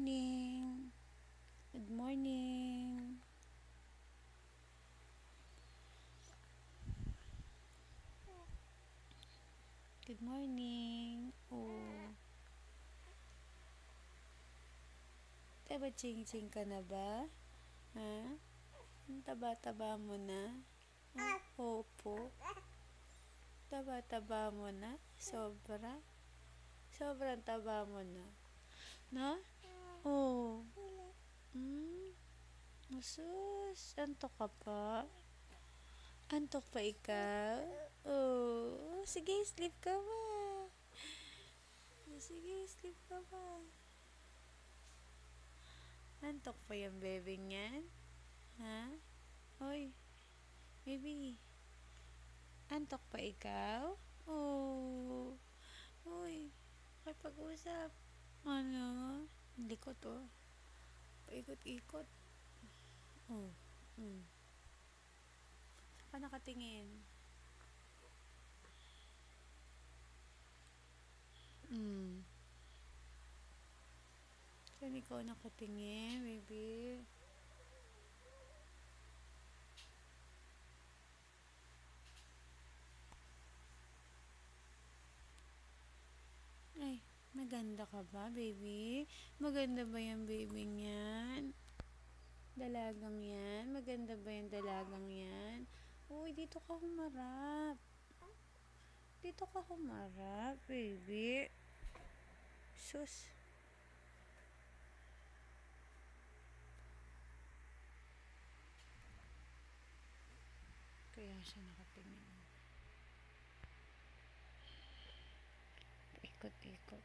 morning. Good morning. Good morning. Oh. Diba ching-ching ka na ba? Ha? Ang taba-taba mo na? Opo. Taba-taba mo na? Sobra? Sobrang taba mo na? Na? Oh. Masus. Antok ka pa? Antok pa ikaw? Oh. Sige, sleep ka ba? Sige, sleep ka ba? Antok pa yung bebe niyan? Ha? Hoy, baby. Antok pa ikaw? Oh. Hoy, makipag-usap. Ano? Likot oh. Paikot-ikot. Oh. Saan ka nakatingin? Saan ikaw nakatingin, baby? Ay, maganda ka ba, baby? Maganda ba yung baby niyan? Dalagang yan? Maganda ba yung dalagang yan? Uy, dito ka humarap. Dito ka humarap, baby. Sus. Kaya siya nakatingin. Ikot-ikot.